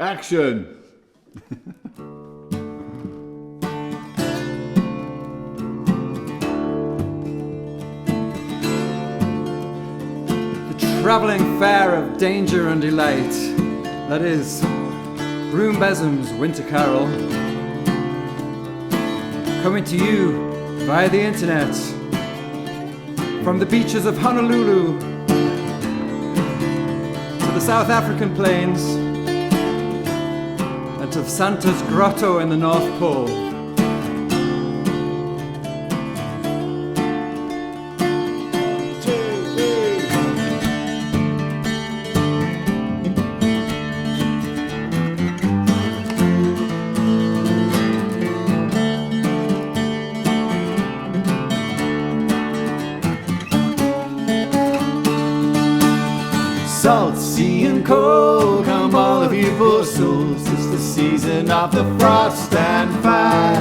Action! The travelling fair of danger and delight, that is, Broom Bezzums' Winter Carol, coming to you via the internet, from the beaches of Honolulu to the South African plains and to Santa's grotto in the North Pole. Salt, sea and cold, come all of you poor souls. It's the season of the frost and fire.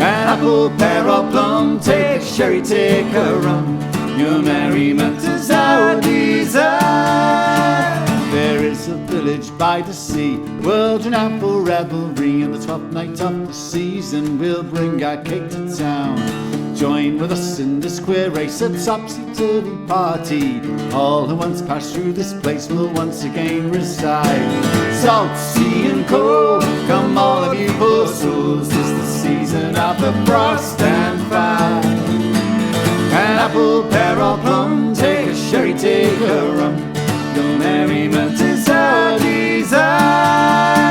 An apple, pear or plum, take a sherry, take a rum. Your merriment is our desire. There is a village by the sea, world renowned for revelry. And the 12th night of the season we'll bring our cake to town. Join with us in this queer race, a topsy-turvy party. All who once passed through this place will once again reside. Salt, sea and cold, come all of you poor souls. 'Tis the season of the frost and fire. An apple, pear or plum, take a sherry, take a rum. Your merriment is our desire.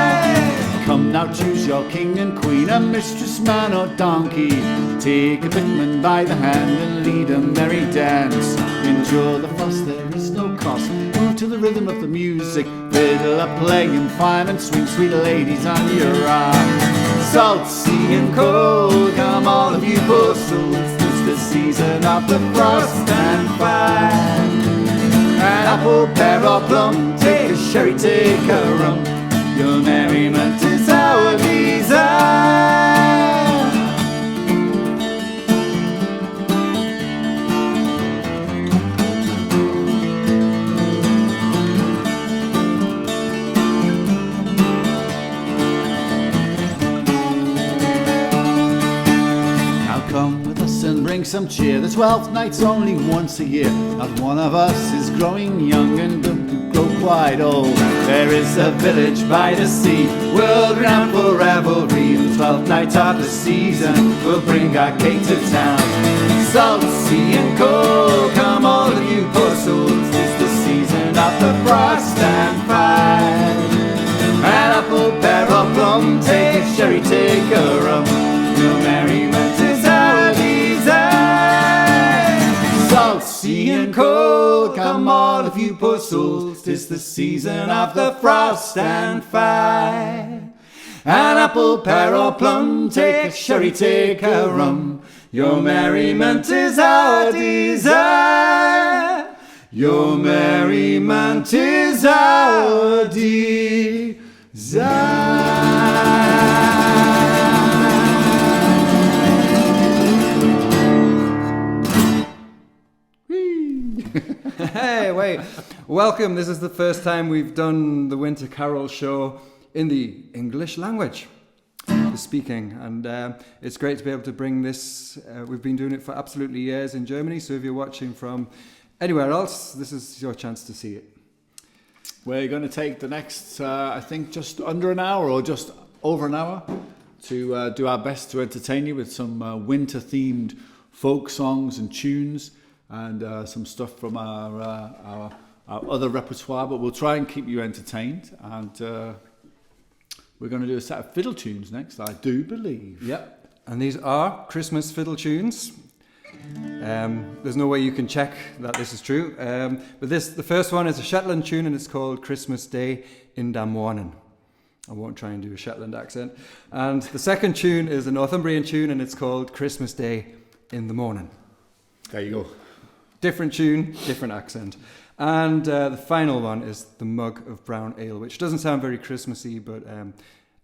Come now, choose your king and queen, a mistress, man or donkey. Take a pitman by the hand and lead a merry dance. Endure the frost, there is no cost. Move to the rhythm of the music. Fiddle a playing fine and swing sweet ladies on your arm. Salt, sea and cold, come all of you poor souls. It's the season of the frost and fire. An apple, pear or plum, take a sherry, take a rum. Your merriment is our desire. Now come with us and bring some cheer. The 12th night's only once a year. Not one of us is growing young and don't grow quite old. There is a village by the sea, world renowned for revelry. The 12th night of the season we'll bring our cake to town. Salt, sea and cold, come all of you poor souls. 'Tis the season of the frost and fire. An apple, pear or plum, take a sherry, take a rum. Your merriment is our desire. Salt, sea and cold, come all of you poor souls. 'Tis the season of the frost and fire. An apple, pear or plum, take a sherry, take a rum. Your merriment is our desire. Your merriment is our desire. Hey, wait. Welcome. This is the first time we've done the Winter Carol show in the English language, the speaking. And it's great to be able to bring this. We've been doing it for absolutely years in Germany. So if you're watching from anywhere else, this is your chance to see it. We're going to take the next, I think, just under an hour or just over an hour to do our best to entertain you with some winter-themed folk songs and tunes and some stuff from our other repertoire. But we'll try and keep you entertained. And we're going to do a set of fiddle tunes next, I do believe. Yep. And these are Christmas fiddle tunes. There's no way you can check that this is true. But the first one is a Shetland tune and it's called Christmas Day in the Morning. I won't try and do a Shetland accent. And the second tune is a Northumbrian tune and it's called Christmas Day in the Morning. There you go. Different tune, different accent. And the final one is the Mug of Brown Ale, which doesn't sound very Christmassy, but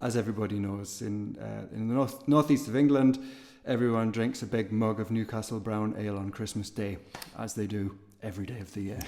as everybody knows, in the northeast of England, everyone drinks a big mug of Newcastle Brown Ale on Christmas Day, as they do every day of the year.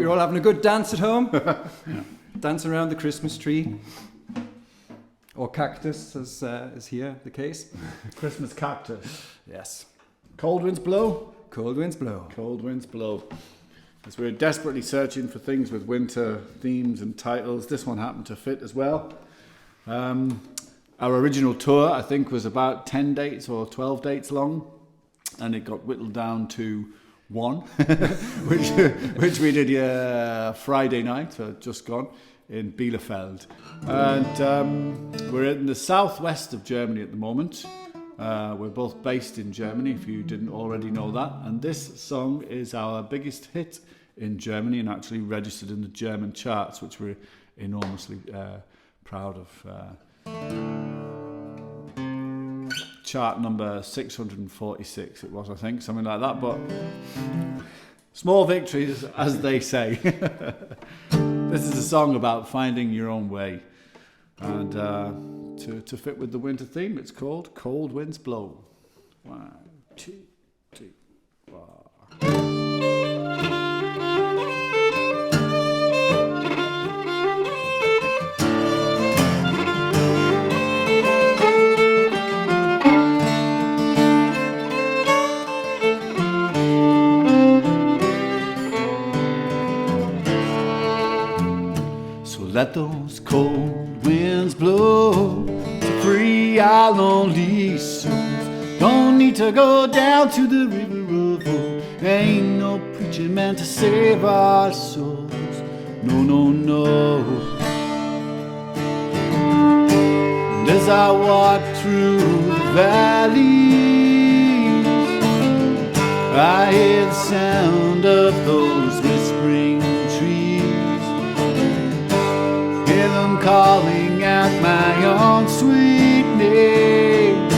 you're all having a good dance at home. Dancing around the Christmas tree. Or cactus, as is here the case. Christmas cactus. Yes. Cold winds blow. Cold winds blow. Cold winds blow. As we're desperately searching for things with winter themes and titles, this one happened to fit as well. Our original tour, I think, was about 10 dates or 12 dates long, and it got whittled down to one, which we did Friday night, just gone, in Bielefeld. And we're in the southwest of Germany at the moment. We're both based in Germany, if you didn't already know that. And this song is our biggest hit in Germany and actually registered in the German charts, which we're enormously proud of. Chart number 646 it was, I think, something like that. But small victories, as they say. This is a song about finding your own way. And to fit with the winter theme, it's called Cold Winds Blow. 1, 2, 3, 4. Let those cold winds blow to free our lonely souls. Don't need to go down to the river of hope. Ain't no preacher man to save our souls. No, no, no. And as I walk through the valleys, I hear the sound of those whispering trees. Hear them calling out my own sweet name.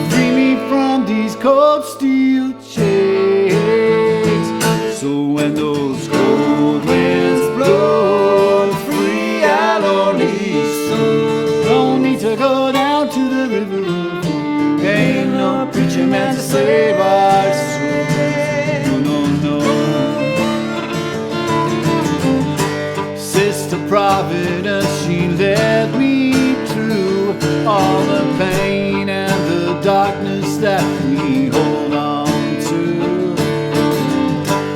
Free me from these cold steel chains. So when those cold winds blow, free our lonely souls. Don't need to go down to the river of hope. Ain't no preacher man to save our souls. No, no, no. Sister Providence, she led me through all the pain and the darkness that we hold on to.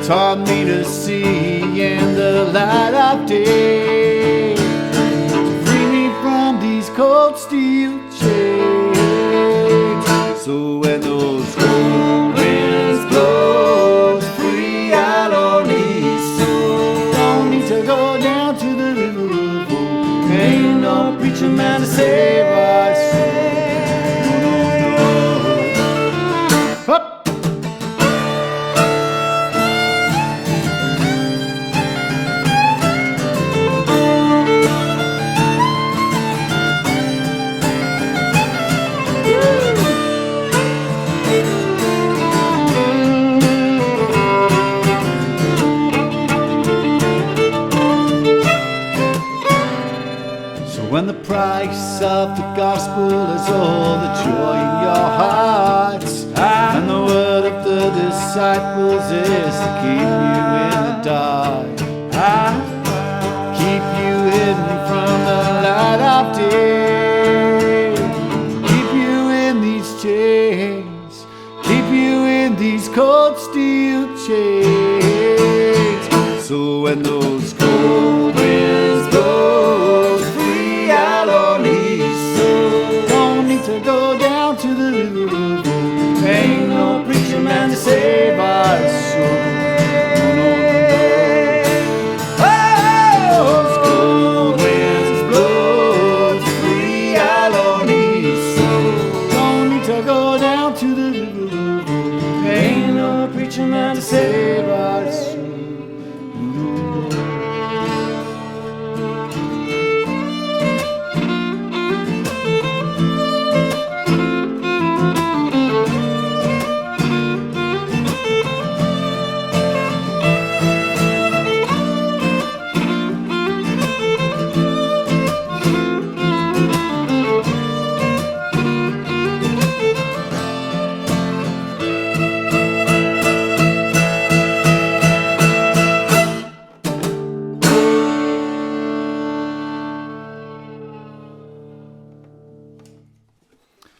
Taught me to see in the light of day. Free me from these cold steel chains. So when those cold winds blow, free our lonely souls. Don't need to go down to the river of hope. Ain't no preacher man to save our souls. No, no, no. Up. When the price of the gospel is all the joy in your hearts, and the word of the disciples is to keep you in the dark, keep you hidden from the light of day, keep you in these chains, keep you in these cold steel chains. So when those cold winds blow, free our lonely souls. Don't need to go down to the river of hope. Ain't no preacher man to save our souls. No, no, no. Those cold winds blow, free our lonely souls. Don't need to go down to the river of hope. Ain't no preacher man to save our souls.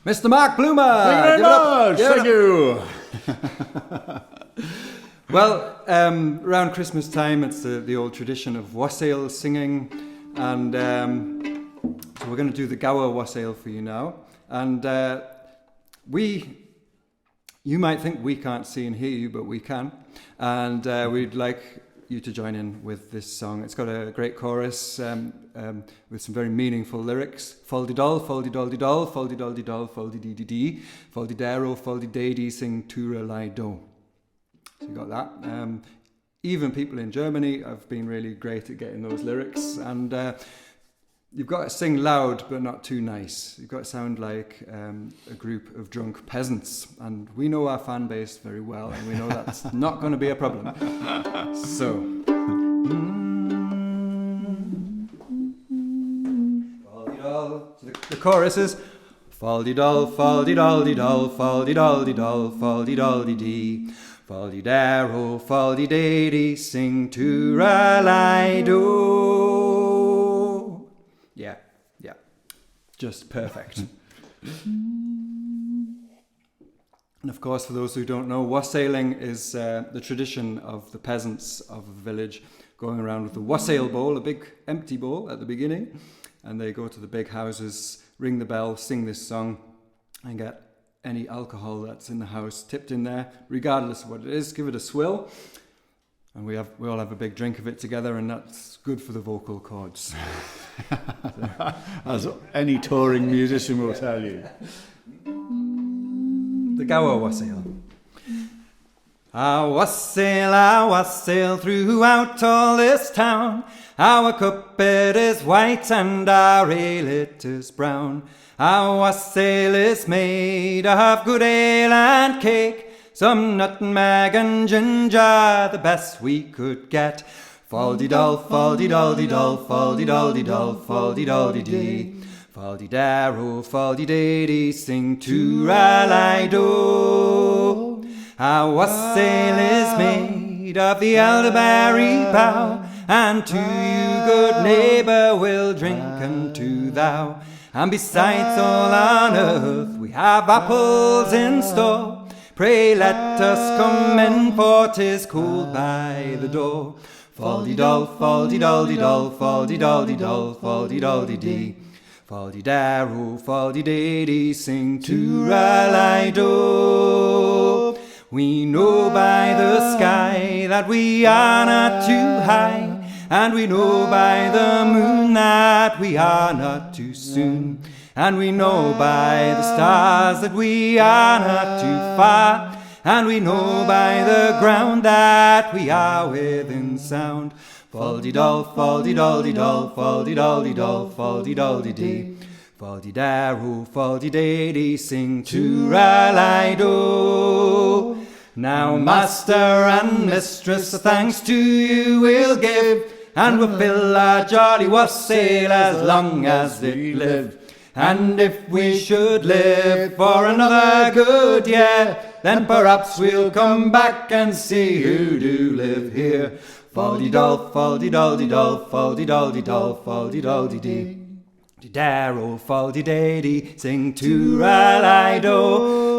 Mr. Mark Bloomer! Thank you very much. Thank you. Well, around Christmas time, it's the old tradition of wassail singing, and so we're going to do the Gower wassail for you now. And you might think we can't see and hear you, but we can. And we'd like you to join in with this song. It's got a great chorus with some very meaningful lyrics. Fol-de-dol, fol-de-dol-de-dol, fol-de-dol-de-dol, fol-de-dee-dee-dee, fol-de-daro, fol-de-day-dee, sing tura-lai-do. So you got that. Even people in Germany have been really great at getting those lyrics. And you've got to sing loud, but not too nice. You've got to sound like a group of drunk peasants. And we know our fan base very well, and we know that's not going to be a problem. So. So the chorus is fal-de-dol, fal-de-dol-de-dol, fal-de-dol-de-dol, fal-de-dol-de-dee. Fal-de-daro, fal-de-day-dee, sing tura-lai-do. Yeah, just perfect. And of course, for those who don't know, wassailing is the tradition of the peasants of a village going around with a wassail bowl, a big empty bowl at the beginning, and they go to the big houses, ring the bell, sing this song, and get any alcohol that's in the house tipped in there, regardless of what it is. Give it a swill, and we all have a big drink of it together, and that's good for the vocal cords. As any touring musician will tell you. The Gower wassail. I wassail throughout all this town. Our cup it is white and our ale it is brown. Our wassail is made of good ale and cake, some nutmeg and ginger, the best we could get. Fal-de-dol, fal-de-dol-de-dol, fal-de-dol-de-dol, fal-de-dol-de-dee. Fal-de-daro, fal-de-day-dee, sing tura-lai-do. Our wassail is made of the elderberry bough, and to you, good neighbour, we'll drink unto thou. And besides all on earth, we have apples in store. Pray let us come in, for 'tis cold by the door. Fal-de-dol, fal-de-dol-de-dol, fal-de-dol-de-dol, fal-de-dol-de-dee. Fal-de-daro, fal-de-day-dee, sing tura-lai-do. We know by the sky that we are not too high, and we know by the moon that we are not too soon, and we know by the stars that we are not too far, and we know by the ground that we are within sound. Fal-de-dol, fal-de-dol-de-dol, fal-de-dol-de-dol, fal-de-dol-de-dee. Fal-de-daro, fal-de-day-dee, sing tura-lai-do. Now master and mistress, thanks to you we'll give, and we'll fill our jolly wassail as long as it live. And if we should live for another good year, then perhaps we'll come back and see who do live here. Fal-de-dol, fal-de-dol-de-dol, fal-de-dol-de-dol, fal-de-dol-de-dee. Fal-de-daro, fal-de-day-dee, sing tura-lai-do.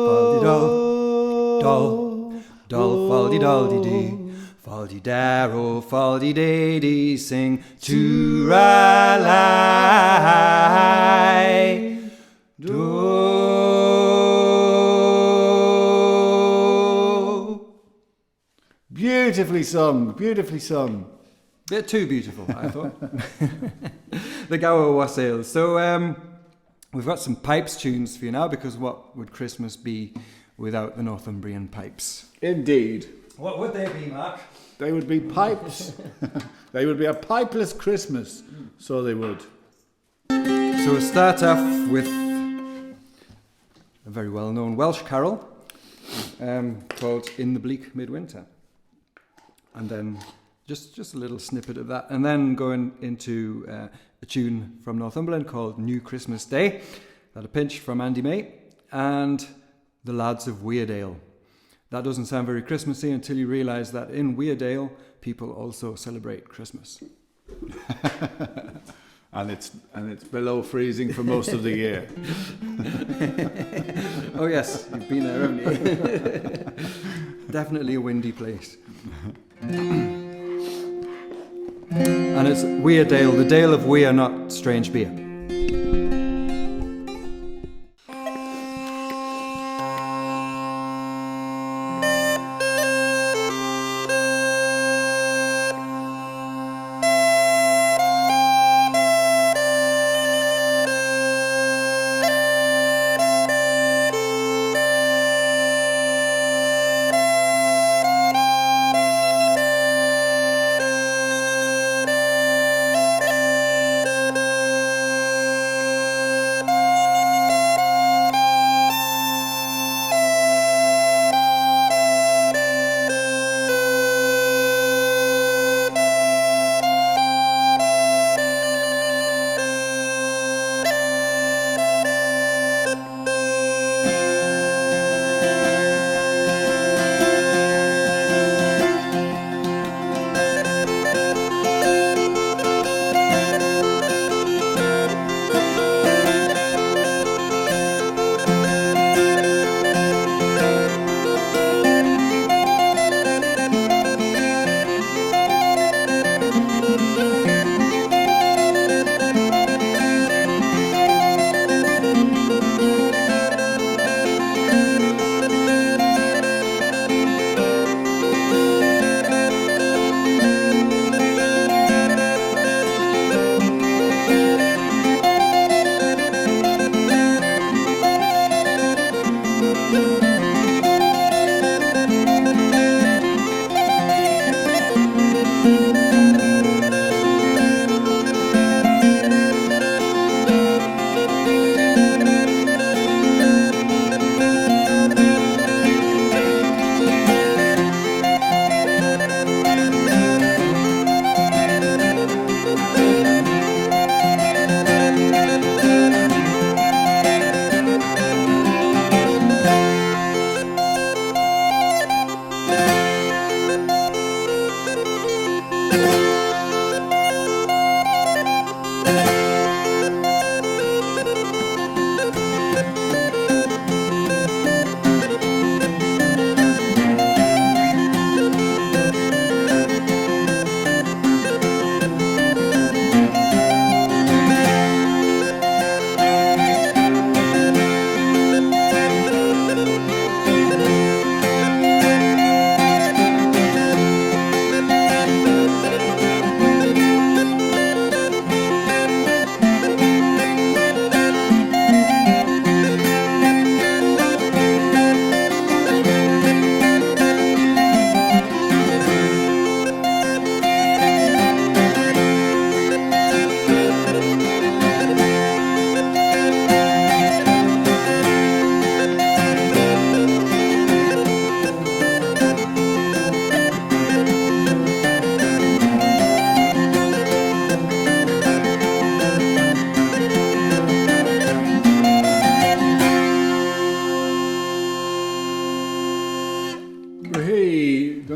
Fal-de-dol, dol, fal-de-dol-de-dee. Fal-de-daro, fal-de-day-dee, sing tura-lai-do. Beautifully sung, beautifully sung. Bit too beautiful, I thought. The Gower wassail. So we've got some pipes tunes for you now, because what would Christmas be without the Northumbrian pipes? Indeed. What would they be, Mark? They would be pipes. They would be a pipeless Christmas. So they would. So we'll start off with a very well-known Welsh carol called In the Bleak Midwinter. And then just a little snippet of that. And then going into a tune from Northumberland called New Christmas Day, that a pinch from Andy May, and The Lads of Weardale. That doesn't sound very Christmassy until you realise that in Weardale, people also celebrate Christmas. and it's below freezing for most of the year. Oh yes, you've been there, haven't you? Definitely a windy place. And it's Weardale, the Dale of Weir, not Strange Beer.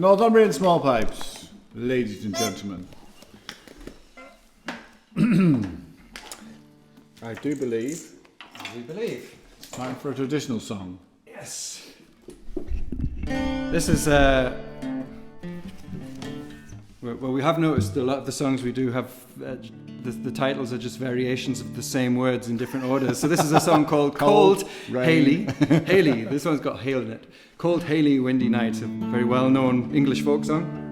Northumbrian small pipes, ladies and gentlemen. I do believe We believe. it's time for a traditional song. Yes. This is well, we have noticed a lot of the songs we do have the titles are just variations of the same words in different orders. So this is a song called Cold Hayley. Hayley. This one's got hail in it. Cold Hayley Windy Night, a very well-known English folk song.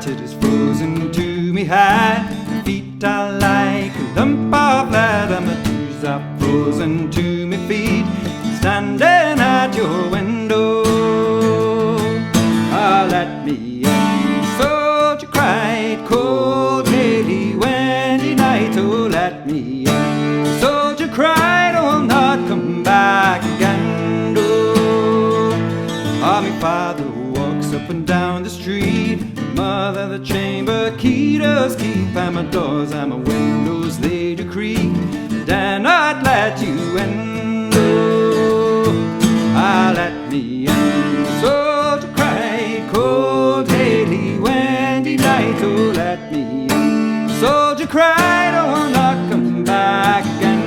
It is frozen to me had. My feet are like a lump of lead, and my toes are frozen to my feet, standing at your window. Ah, let me in, soldier cried, cold, haily, windy night. Oh, let me in, soldier cried, I will not come back again. Oh, my father walks up and down the street, my mother the chamber key does keep, and my doors and my windows they do creak, dare not let you in. Oh, ah, let me in, soldier cried, cold, haily, windy night. Oh, let me in, soldier cried, I will not come back again.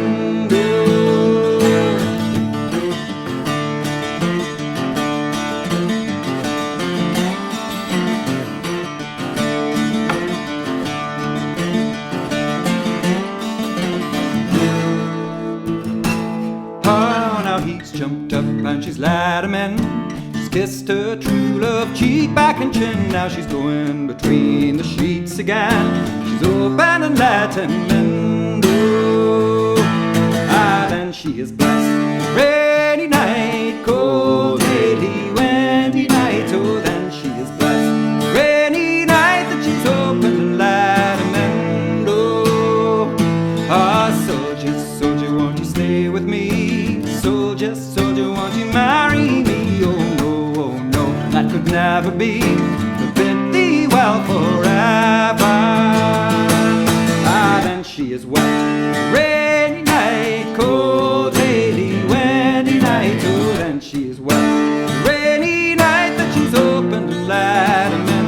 Jumped up and she's let him in. She's kissed her true love cheek, back and chin. Now she's going between the sheets again. She's open and let him in. Oh, ah, then she is blessed. Rainy night, cold, haily, windy night. Oh, then she is blessed. Rainy night that she's open and let him in. Oh, ah, soldier, soldier, won't you stay with me? Soldier, soldier, won't you marry me? Oh no, oh no, that could never be. To bid thee well forever. Ah, then she is wet. Rainy night, cold, haily, windy night. Oh, then she is wet. Rainy night that she's opened and let him in.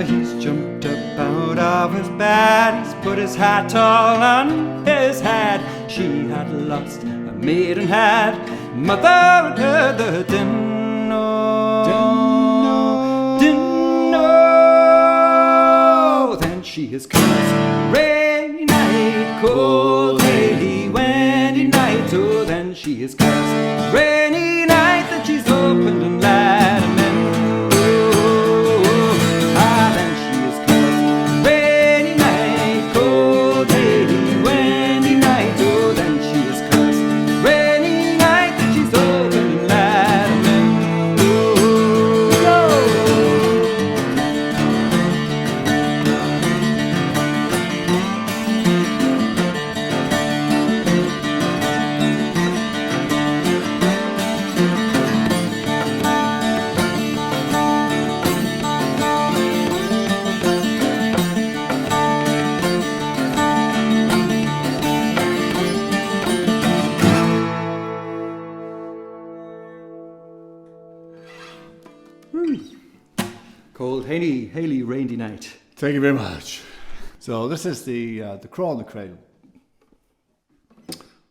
He's jumped up out of his bed, he's put his hat all on his head. She had lost a maidenhead, mother had heard the din no. Then she is cursed. Rainy night, cold, haily, windy night. Oh, then she is cursed. Rainy night that she's opened and let him in. Cold, haily, rainy night. Thank you very much. So this is the crawl in the cradle.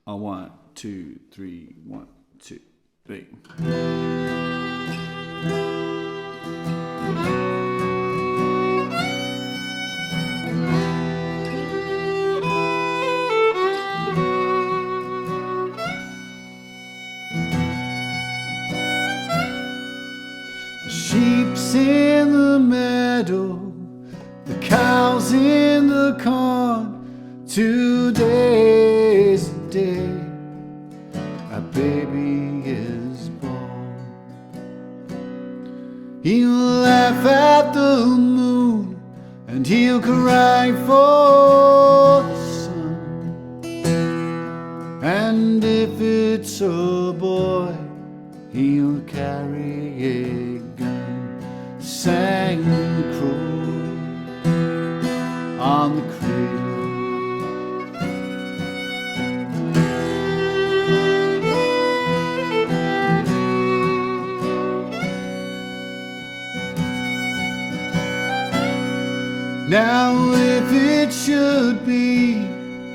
On 1, 2, 3, 1, 2, 3. Sheep's in the meadow, the cows in the corn. Today's the day a baby is born. He'll laugh at the moon and he'll cry for the sun. And if it's a boy, he'll carry a gun. Sang the crow on the cradle. Now if it it should be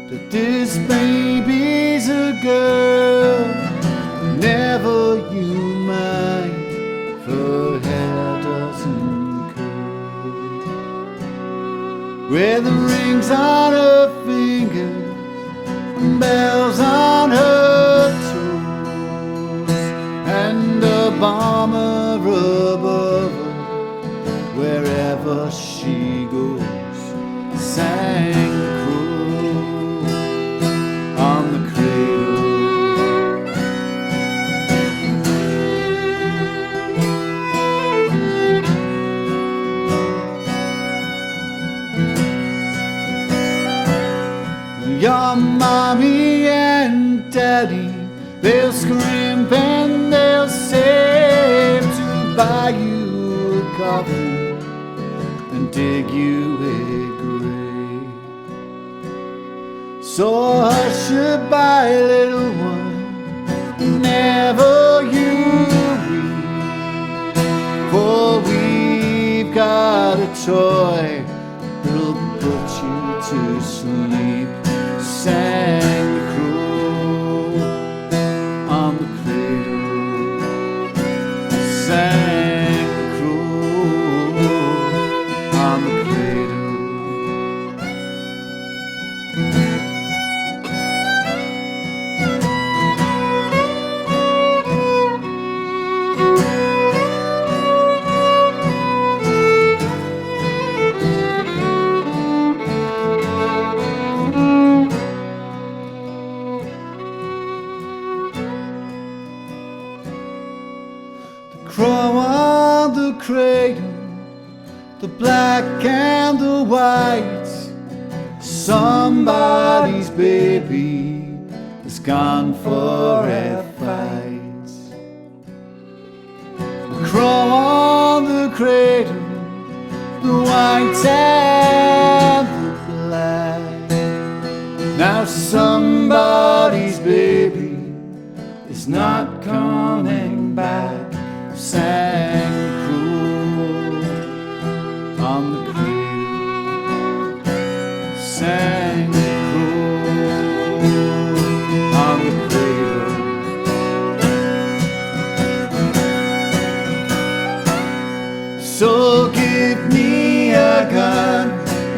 that this baby's a girl. Never you mind, her hair doesn't curl. With the rings on her fingers, bells on her toes, and a bomber above her wherever she goes. Sang crow on the cradle. Your mommy and daddy, they'll scrimp and they'll save to buy you a coffin and dig you a grave. So hush goodbye, little one, never you weep, for we've got a toy that'll put you to sleep. Sang the crow on the cradle. Sang the crow on the cradle. Crow on the cradle, the black and the white. Somebody's baby is gone for a fight. The crow on the cradle, the white and the black. Now somebody's baby is not coming back. Sang crow on the cradle. Sang crow on the cradle. So give me a gun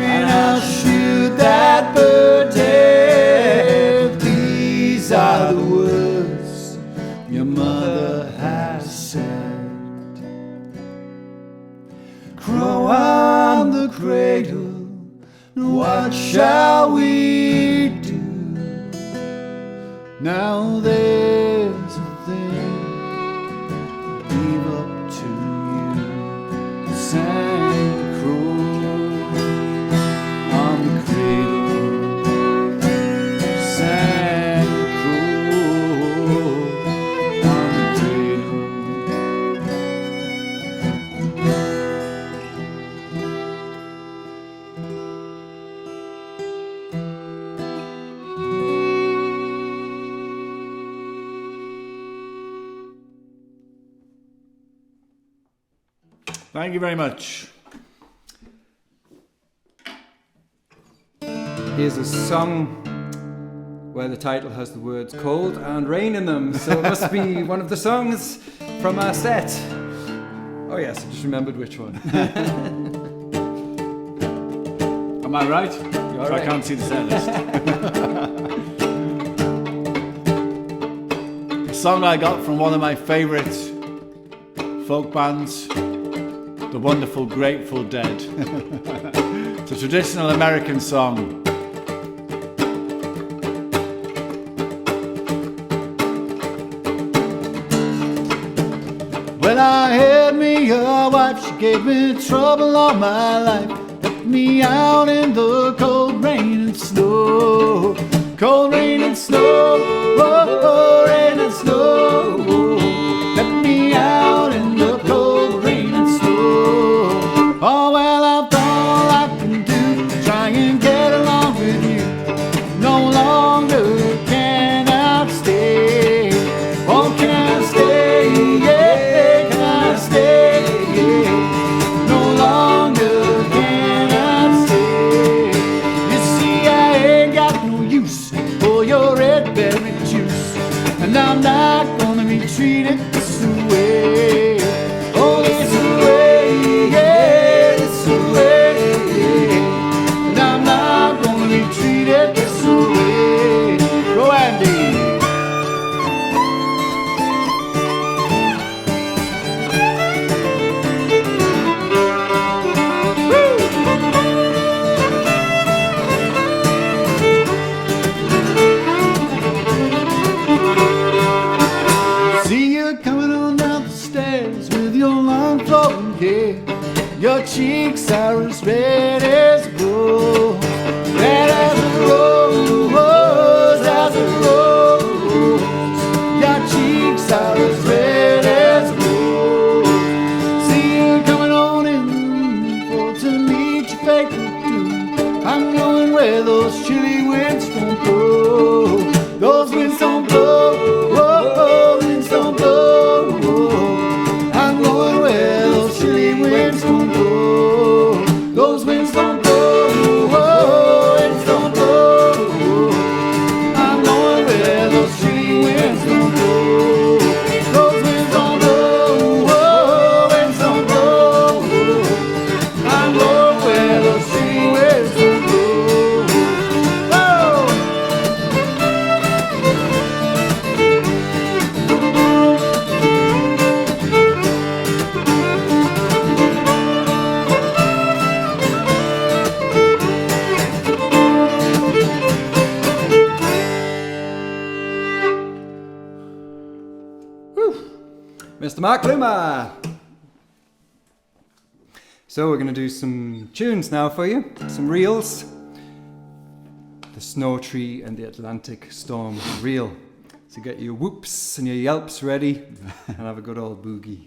and I'll shoot that bird dead. These are the words your mother has said. Crow on the cradle, what shall we do? Now there's a thing I leave up to you. Sang crow on the cradle. Sang crow on the cradle. Thank you very much. Here's a song where the title has the words cold and rain in them, so it must be one of the songs from our set. Oh yes, I just remembered which one. Am I right? You're So right. I can't see the set list. A song I got from one of my favourite folk bands, the wonderful Grateful Dead. It's a traditional American song. When I had me a wife, she gave me trouble all my life. Left me out in the cold rain and snow. Cold rain and snow, oh, rain and snow. Left me out in the cold rain and snow. Oh well, I've done all I can do to try and get along with you. No longer can I stay. Oh, can I stay? Yeah, can I stay? Yeah. No longer can I stay. You treat it this way. Oh, this way, yeah, this way. And I'm not gonna be treated this way. Go Andy. Your cheeks are as red as gold, red as a rose, as a rose. Your cheeks are as red as gold. See you coming on in for to meet your fate too. I'm going where those chilly winds don't blow. Those winds don't blow. Whoa, winds don't blow. I'm going where those chilly winds don't blow. Those winds don't blow. Whoa, winds don't blow. I'm going where those chilly winds don't blow. Those winds don't blow. Whoa, winds don't blow. I'm going where those chilly winds don't blow. Whoa. Mr. Mark Loomer. So we're going to do some tunes now for you, some reels. The Snow Tree and the Atlantic Storm reel. So get your whoops and your yelps ready and have a good old boogie.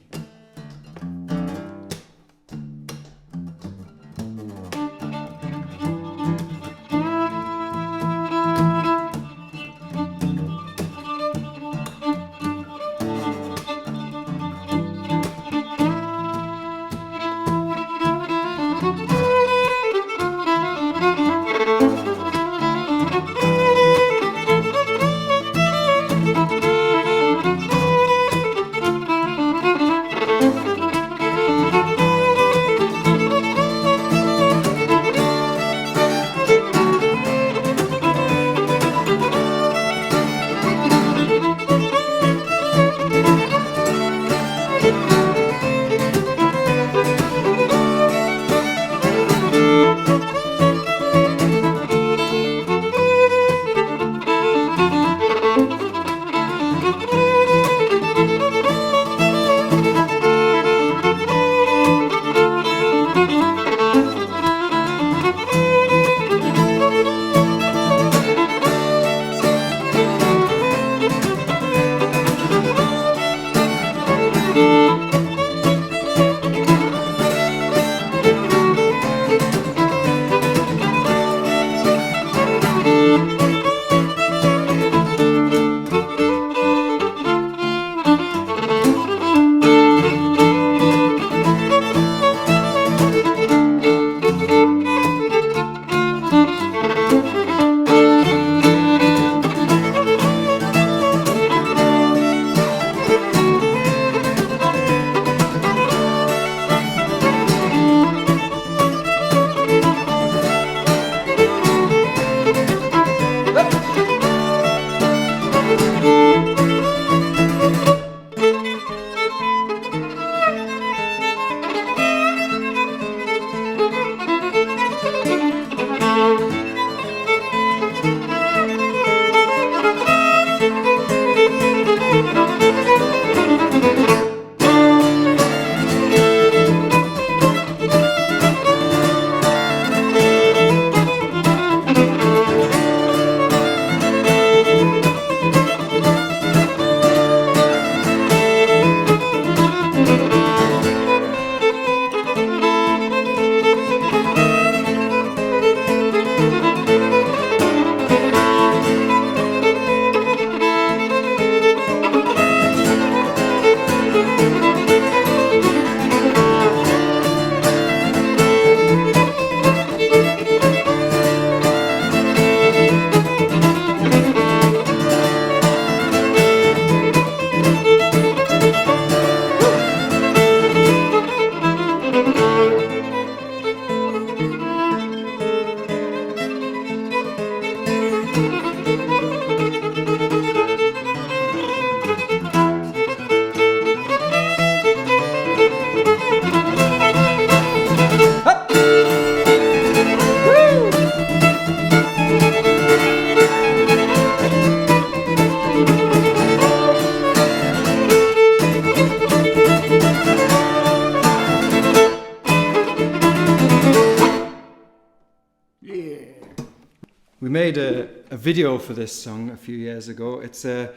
made a video for this song a few years ago. It's a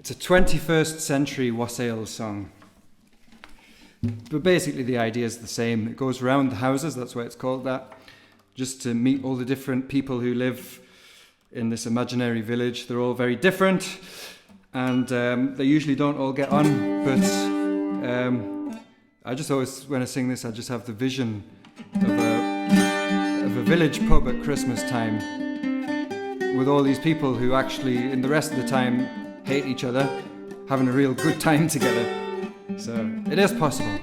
21st century wassail song. But basically the idea is the same. It goes around the houses, that's why it's called that, just to meet all the different people who live in this imaginary village. They're all very different, and they usually don't all get on, but I just always, when I sing this, I just have the vision of a village pub at Christmas time with all these people who actually, in the rest of the time, hate each other, having a real good time together. So it is possible.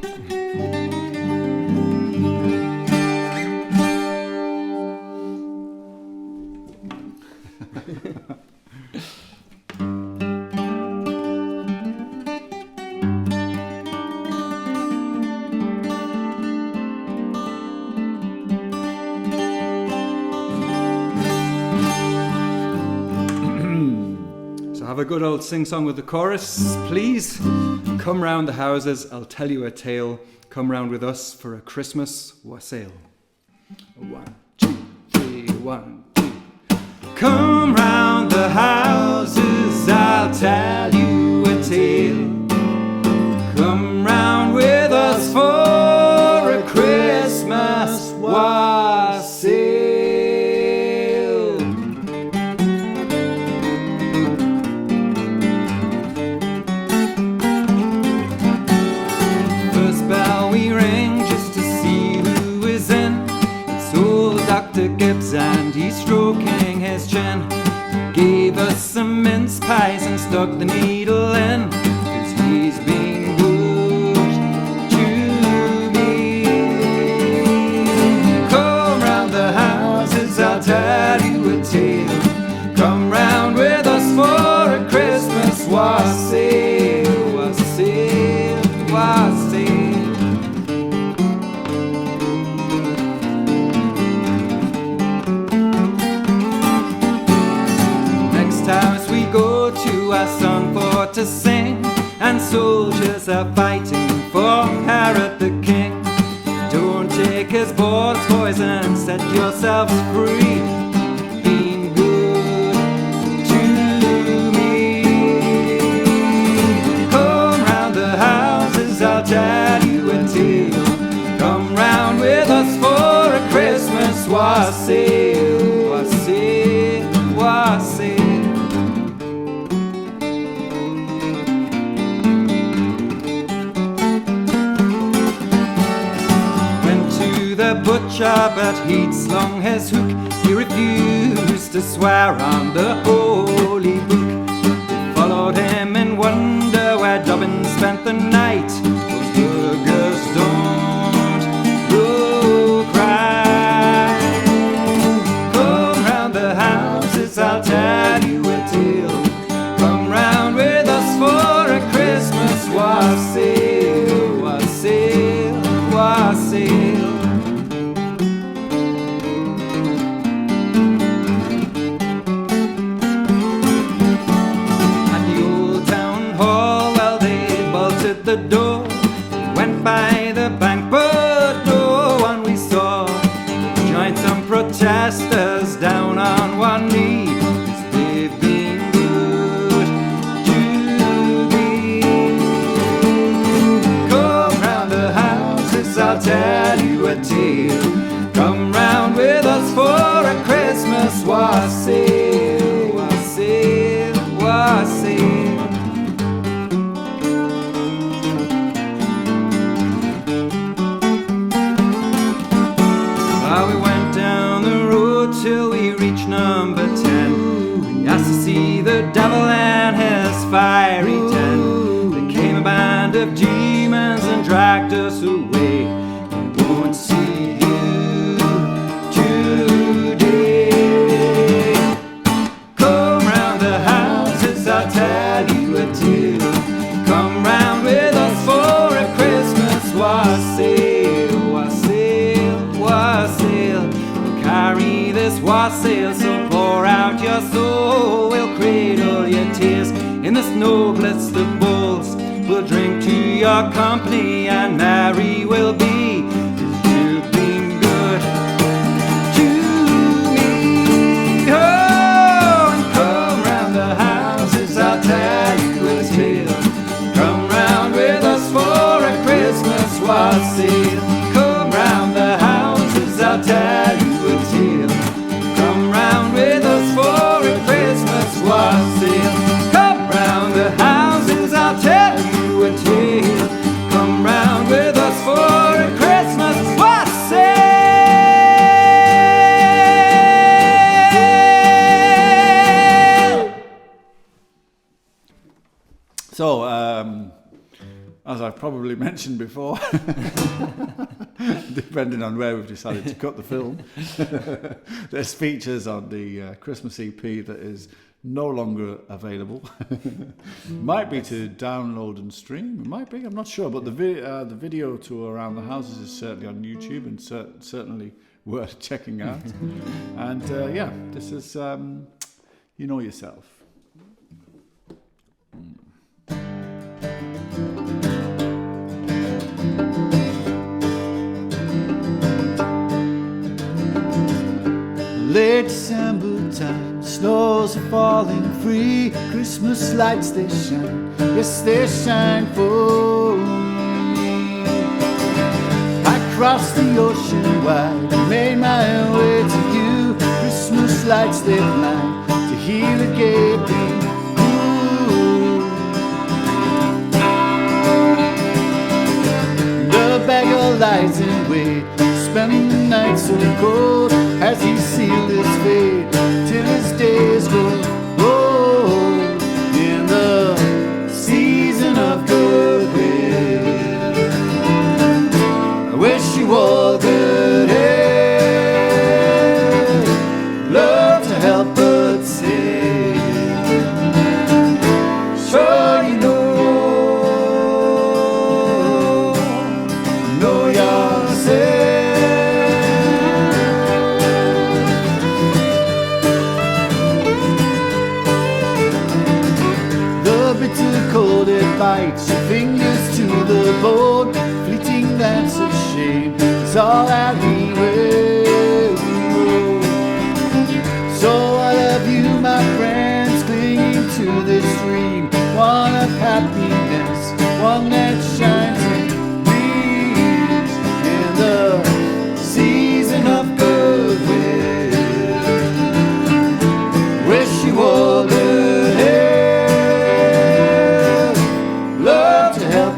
Have a good old sing-song with the chorus, please. Come round the houses, I'll tell you a tale. Come round with us for a Christmas wassail. 1, 2, 3, 1, 2. Come round the houses, I'll tell you a tale. Come round with us for a Christmas wassail. And he's stroking his chin. Gave us some mince pies and stuck the needle in, 'cause he's been good to me. Come round the houses, I'll tell you a tale. Come round with us for a Christmas wassail, wassail, wassail. A song for to sing, and soldiers are fighting for Herod the king. Don't take his boar's poison, set yourselves free. Being good to me. Come round the houses, I'll tell you a tale. Come round with us for a Christmas wassail, wassail, wassail. Butcher, but he'd slung his hook. He refused to swear on the holy book. They followed him in wonder where Dobbin spent the night. Those burgers don't go cry. Come round the houses, I'll tell you a tale. Come round with us for a Christmas wassail, wassail, wassail. The door went by the bank, but no one we saw. Joined some protesters down on one knee, 'cause they've been good to me. Come round the houses, I'll tell you a tale. Come round with us for a Christmas wassail, wassail, wassail. Till we reached number 10, we asked to see the devil and his fiery den. There came a band of demons and dragged us away. We won't see you today. Come round the houses, I'll tell you a tale. Come round with us for a Christmas wassail, wassail, wassail. Carry this wassail, so pour out your soul. We'll cradle your tears in this noblest of bowls. We'll drink to your company and merry we'll be, 'cause you've been good to me. Oh! So, as I've probably mentioned before, depending on where we've decided to cut the film, there's features on the Christmas EP that is no longer available. Might be to download and stream. It might be, I'm not sure. But the video tour around the houses is certainly on YouTube and certainly worth checking out. And yeah, this is You Know Yourself. Late December time, snows are falling free. Christmas lights they shine, yes they shine for me. I crossed the ocean wide, made my way to you. Christmas lights they blind to hear the gaping. The beggar lies in wait, spending the night so cold as he sealed his fate till his days grow old in the season of goodwill. I wish you all good health, love to help but say, sure you know yourself. Cold it bites your fingers to the bone. Fleeting glance of shame is all that we will know. So I love you, my friends, clinging to this dream, one of happiness, one that shines and gleams in the season of goodwill. Wish you all good health,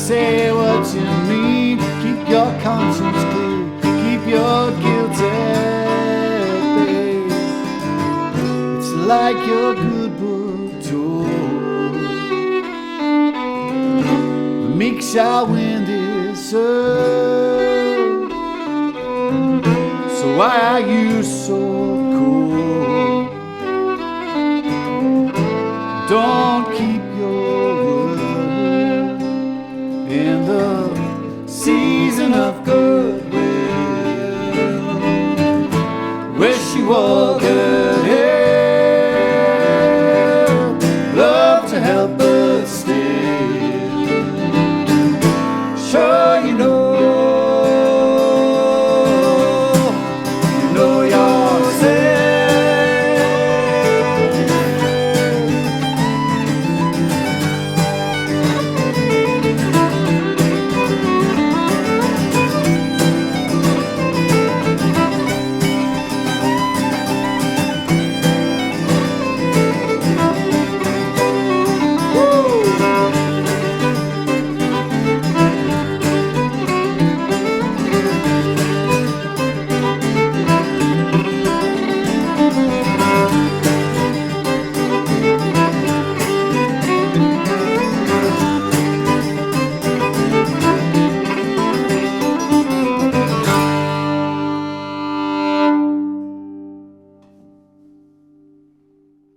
say what you mean, keep your conscience clear, keep your guilt at bay. It's like your good book told, the meek shall win this earth. So why are you so cold? Don't keep your word in the season of goodwill. Wish you all good health, love to help but still, sure you know yourself.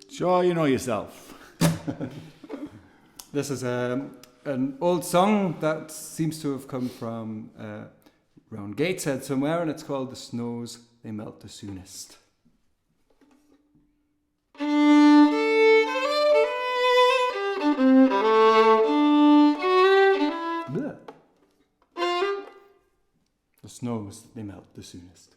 Sure, you know yourself. This is an old song that seems to have come from round Gateshead somewhere, and it's called The Snows They Melt the Soonest. Bleh. The snows, they melt the soonest.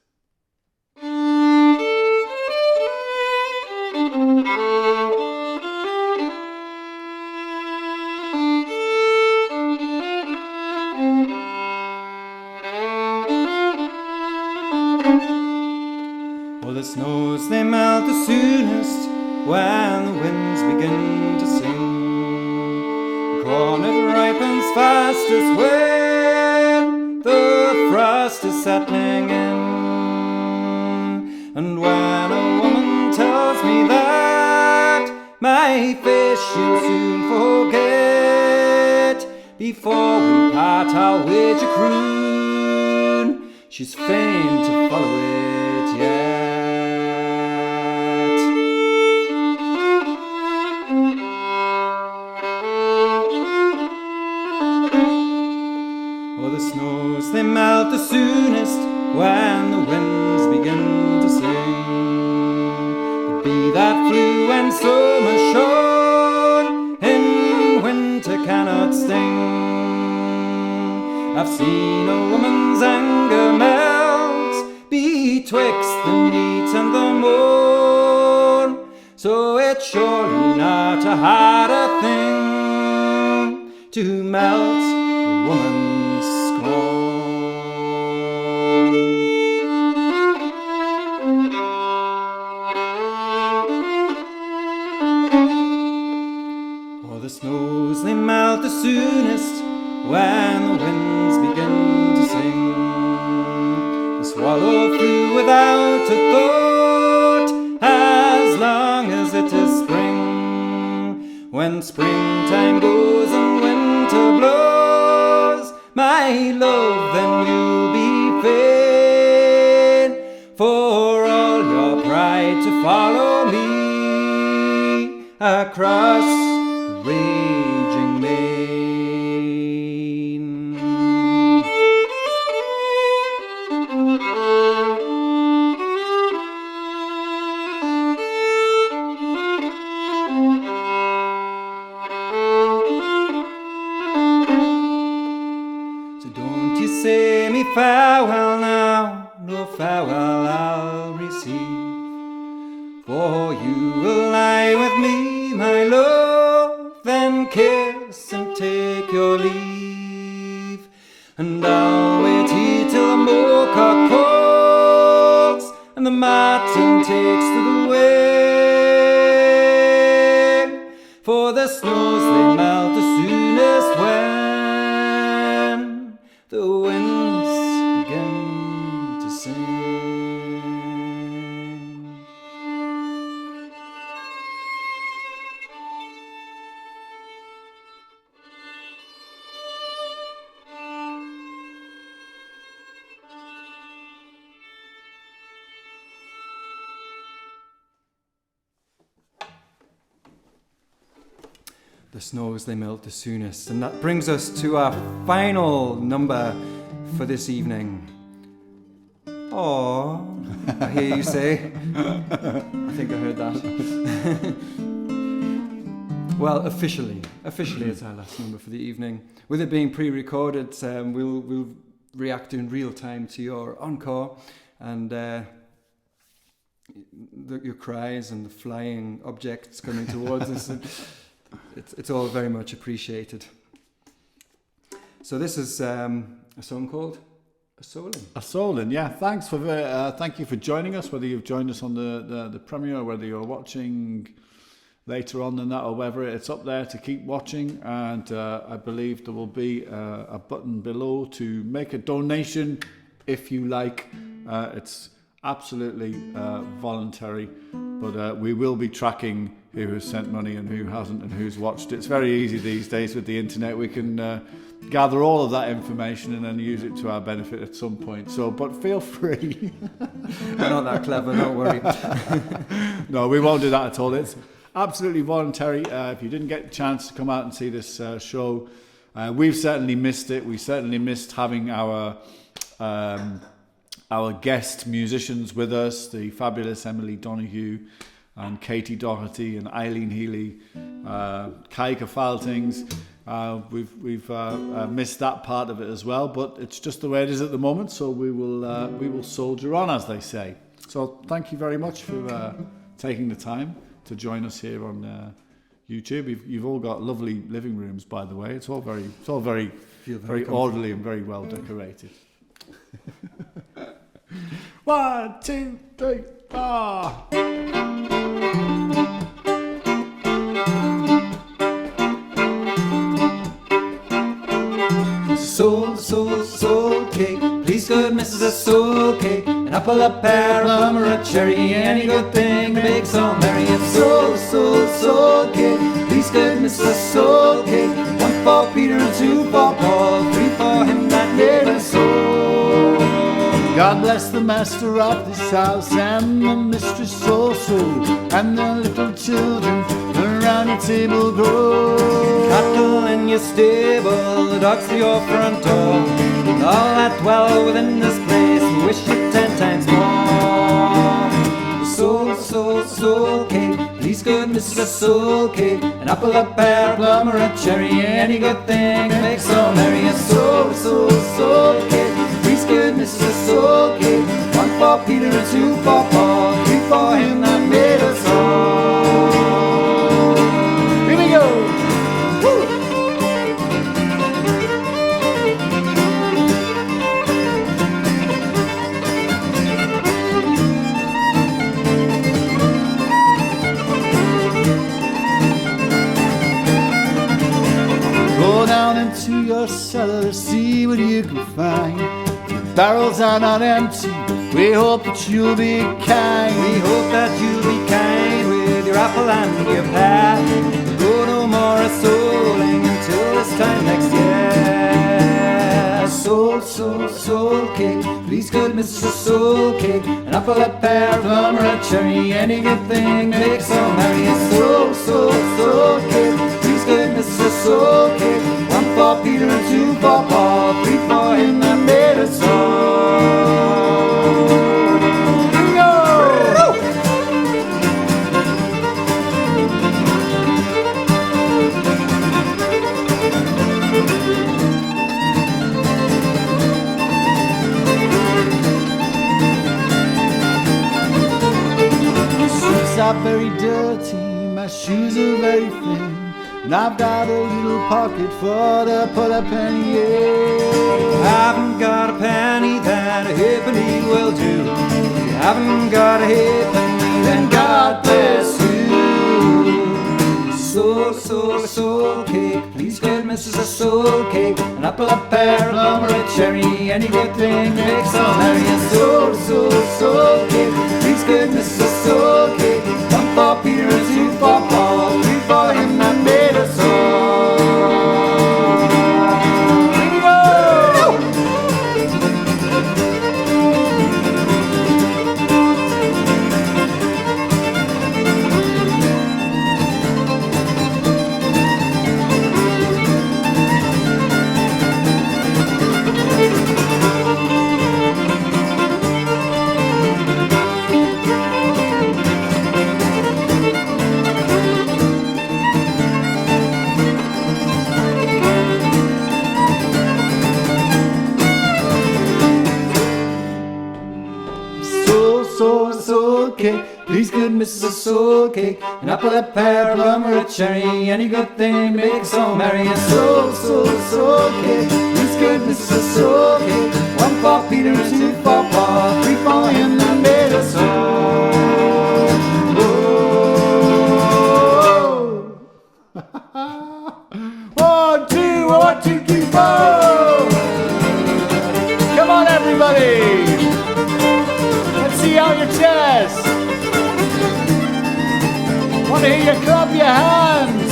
Oh, the snows, they melt the soonest when the winds begin to sing. The corn, it ripens fastest when the frost is settling in. And when a woman tells me that my face she'll soon forget, before we part our wager croon, she's fain to follow it yet. Oh, the snows, they melt the soonest when the winds begin to sing. The bee that flew when summer shone in winter cannot sting. I've seen a woman's anger melt betwixt the neat and the moon, so it's surely not a harder thing to melt a woman's scorn. Oh, the snows, they melt the soonest when the winds begin to sing. The swallow flew without a thought as long as it is spring. When springtime goes and winter blows, my love, then you'll be fain for all your pride to follow me across the raging main. So don't you say me farewell now, no farewell I'll receive, for you will lie with me, my love, then kiss and take your leave. And I'll wait here till the moorcock calls and the martin takes to the wing, for the snows they melt the soonest when the winds begin to sing. The snows, they melt the soonest. And that brings us to our final number for this evening. Oh, I hear you say. I think I heard that. Well, officially it's our last number for the evening. With it being pre-recorded, we'll react in real time to your encore and your cries and the flying objects coming towards us. It's all very much appreciated. So this is a song called A Solin. A Solin, yeah. Thank you for joining us, whether you've joined us on the premiere or whether you're watching later on than that or whether it's up there to keep watching. And I believe there will be a button below to make a donation if you like. It's absolutely voluntary, but we will be tracking who has sent money and who hasn't and who's watched. It's very easy these days with the internet. We can gather all of that information and then use it to our benefit at some point. So, but feel free. We're not that clever, don't worry. No, we won't do that at all. It's absolutely voluntary. If you didn't get a chance to come out and see this show, we've certainly missed it. We certainly missed having our our guest musicians with us, the fabulous Emily Donoghue and Katie Doherty and Eileen Healy, Kaika Faltings. We've missed that part of it as well, but it's just the way it is at the moment. So we will soldier on, as they say. So thank you very much for taking the time to join us here on YouTube. You've all got lovely living rooms, by the way. It's all very orderly and very well decorated. 1, 2, 3, 4. Soul cake. Please, good Mrs. A soul cake. An apple, a pear, a plum, or a cherry. Any good thing to make so merry. It's soul cake. Please, good Mrs. A soul cake. 1 for Peter and 2 for Paul. 3 for him that made us soul. God bless the master of this house and the mistress also, and the little children around your table grow. Cattle in your stable, the dogs to your front door, and all that dwell within this place, we wish you 10 times more. Soul cake, please good Mrs. Soul cake. An apple, a pear, a plum, or a cherry, any good thing to make so merry. A soul cake, please good Mrs. Soul cake. 1 for Peter and 2 for Paul, 3 for him that made us all. Here we go. Go down into your cellar, see what you can find. The barrels are not empty, we hope that you'll be kind. We hope that you'll be kind with your apple and your pear. Go no more a-souling until this time next year. Soul cake, please good Mrs. Soul cake. An apple, a pear, a plum, or a cherry, any good thing to make so merry. A soul cake, please good Mrs. Soul cake. 1 for Peter and 2 for Paul, 3 for him that made us all. Are very dirty, my shoes are very thin, and I've got a little pocket for to put a penny in. Haven't got a penny, then a halfpenny will do. If you haven't got a halfpenny, then God bless you. Soul cake, please good Mrs. Soul cake. An apple, a pear, a plum, or a cherry, any good thing to make so merry. A soul cake, please good Mrs. Soul cake. 1 for Peter and 2 for Paul, 3 for him that made us all. Soul cake, please good Mrs. Soul cake. An apple, a pear, a plum, or a cherry, any good thing to make so merry. A soul cake, please good Mrs. Soul cake. 1 for Peter and 2 for Paul, 3 for him that made us all. Oh. 1, 2, 1, 2, 3, 4. Come on, everybody. See out your chest. Want to hear you clap your hands.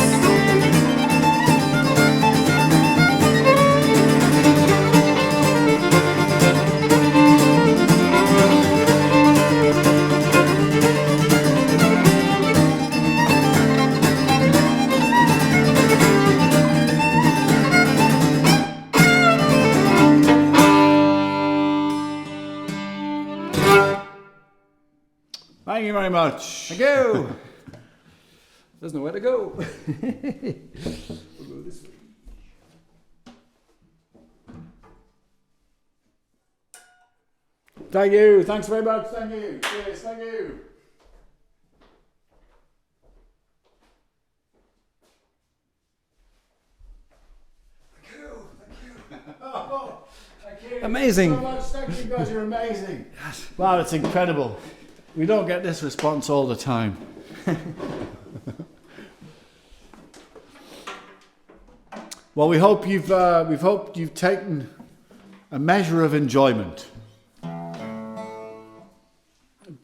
Thank you very much. Thank you. There's nowhere to go. We'll go this way. Thank you. Thanks very much. Thank you. Cheers. Thank you. Oh, thank you. Amazing. So much. Thank you guys. You're amazing. Yes. Wow, it's incredible. We don't get this response all the time. Well, we've hoped you've taken a measure of enjoyment,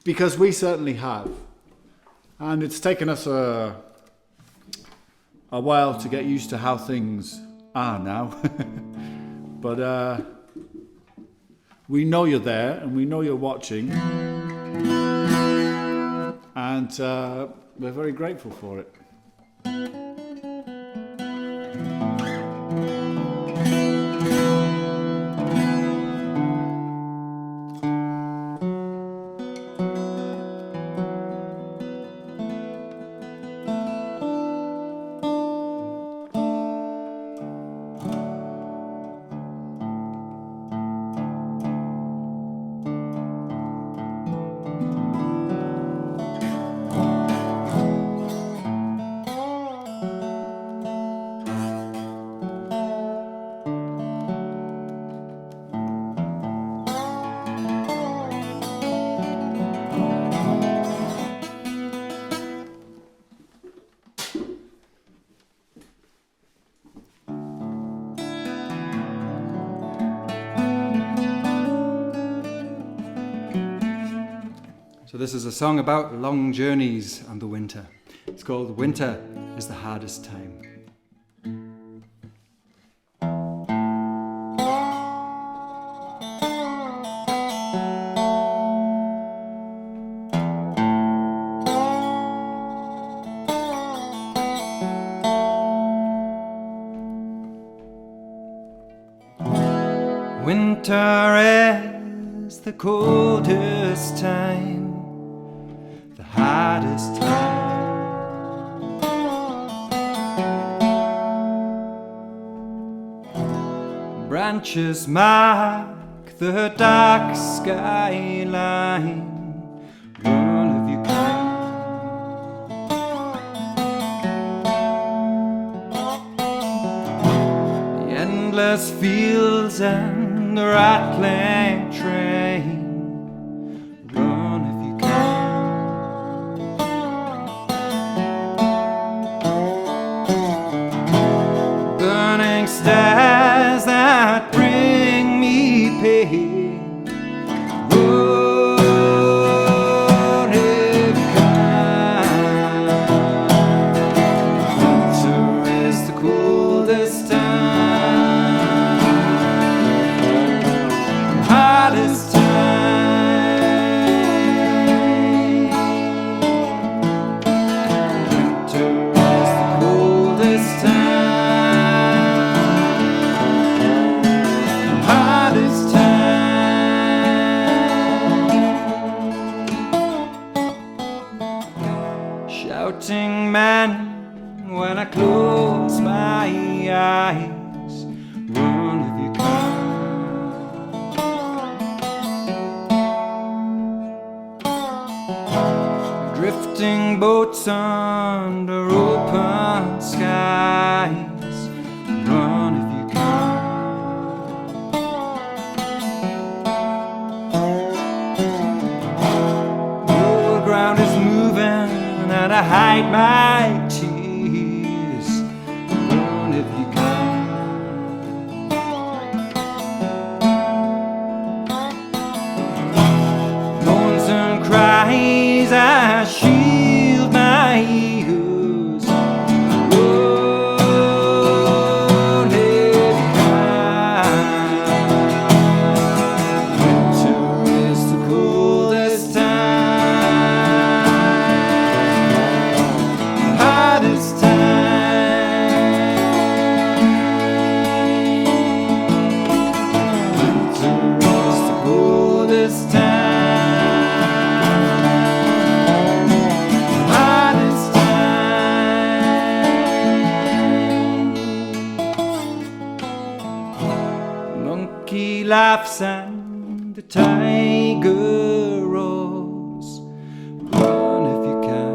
because we certainly have, and it's taken us a while to get used to how things are now. But we know you're there, and we know you're watching, and we're very grateful for it. So this is a song about long journeys and the winter. It's called Winter is the Hardest Time. Winter is the coldest time, the hardest time. Branches mark the dark skyline. One of you kind. The endless fields and the rattling train. Run if you can. Burning stars that bring me pain. Run if you can. Winter is the coldest time, hardest time. Winter is the coldest time, hardest time. Shouting man when I close my eyes. One of you kind. Drifting boats under open skies. Run if you can. The ground is moving and I hide my tears. Run if you can. Moans and cries, I shield my ears. Run if you can. Winter is the coldest time, monkey laughs and the tiger roars. Run if you can.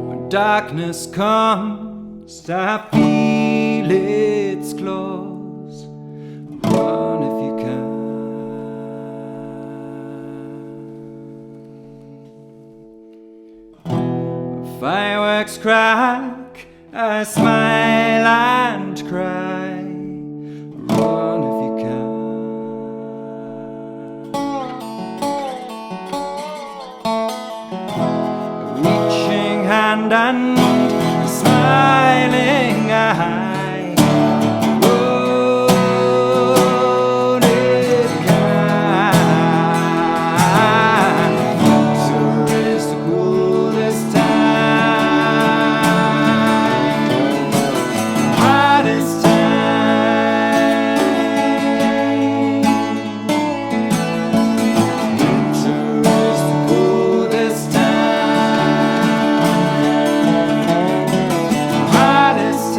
When darkness comes, I feel its claws. Run if you can. Fireworks crack, I smile and cry. Run if you can. A reaching hand and a smiling eye. Run if you can. Winter is the coolest time, hottest time. Winter is the coolest time, hottest hottest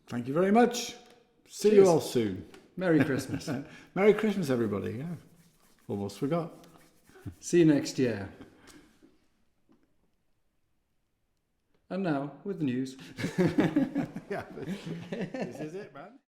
Thank you very much. See Cheers. you all soon. Merry Christmas. Merry Christmas, everybody. Yeah. Almost forgot. See you next year. And now, with the news. Yeah. This is it, man.